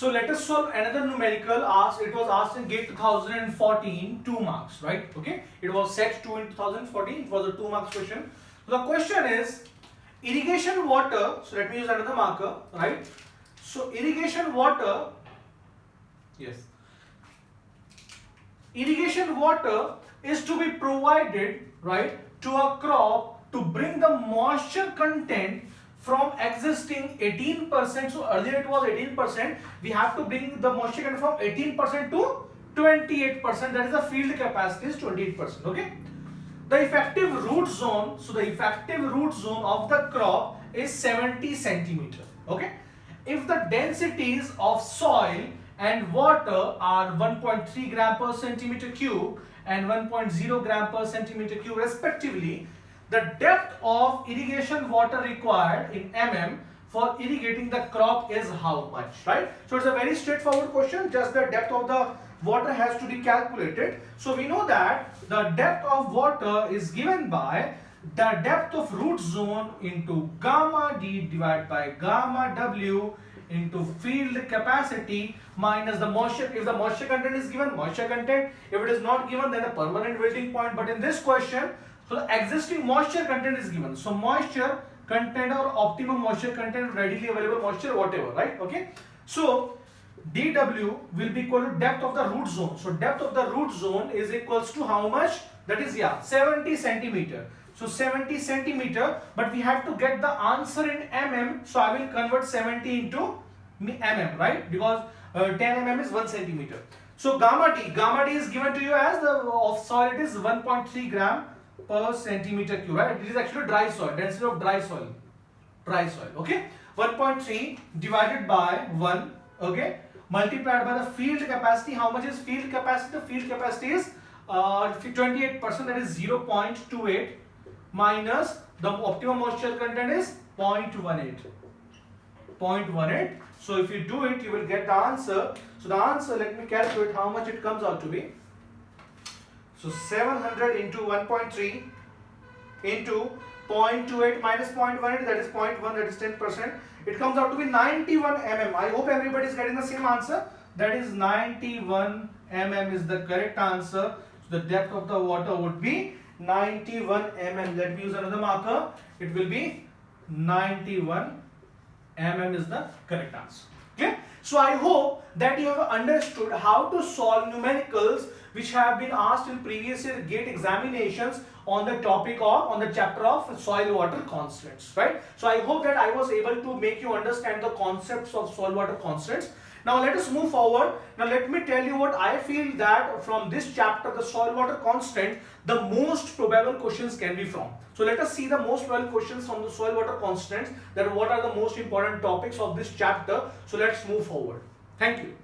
So let us solve another numerical asked. It was asked in GATE 2014, 2 marks, right? Okay, it was set 2 in 2014. It was a 2 marks question. So the question is irrigation water. So let me use another marker, right? So irrigation water, yes, irrigation water is to be provided, right, to a crop to bring the moisture content from existing 18%. So earlier it was 18%. We have to bring the moisture content from 18% to 28%. That is the field capacity is 28%. Okay. The effective root zone. So the effective root zone of the crop is 70 centimeter. Okay. If the densities of soil and water are 1.3 gram per centimeter cube and 1.0 gram per centimeter cube respectively, the depth of irrigation water required in mm for irrigating the crop is how much, right? So it's a very straightforward question. Just the depth of the water has to be calculated. So we know that the depth of water is given by the depth of root zone into gamma d divided by gamma w into field capacity minus the moisture. If the moisture content is given, moisture content. If it is not given, then a permanent wilting point. But in this question, so the existing moisture content is given. So moisture content or optimum moisture content, readily available moisture, whatever, right? Okay. So dW will be equal to depth of the root zone. So depth of the root zone is equals to how much? That is, yeah, 70 centimeter. So 70 centimeter, but we have to get the answer in mm. So I will convert 70 into mm, right? Because 10 mm is 1 centimeter. So gamma D is given to you as the of soil. It is 1.3 gram per centimeter cube, right? It is actually dry soil, density of dry soil, okay? 1.3 divided by 1, okay, multiplied by the field capacity. How much is field capacity? The field capacity is 28%, that is 0.28 minus the optimum moisture content is 0.18. So if you do it, you will get the answer. So the answer, let me calculate how much it comes out to be. So 700 into 1.3 into 0.28 minus 0.18, that is 0.1, that is 10%. It comes out to be 91 mm. I hope everybody is getting the same answer. That is 91 mm is the correct answer. So the depth of the water would be 91 mm. Let me use another marker. It will be 91 mm is the correct answer. Okay. So I hope that you have understood how to solve numericals which have been asked in previous year GATE examinations on the topic of, on the chapter of soil water constants, right? So I hope that I was able to make you understand the concepts of soil water constants. Now let us move forward. Now let me tell you what I feel that from this chapter, the soil water constant, the most probable questions can be from. So let us see the most probable questions from the soil water constants, that what are the most important topics of this chapter. So let's move forward. Thank you.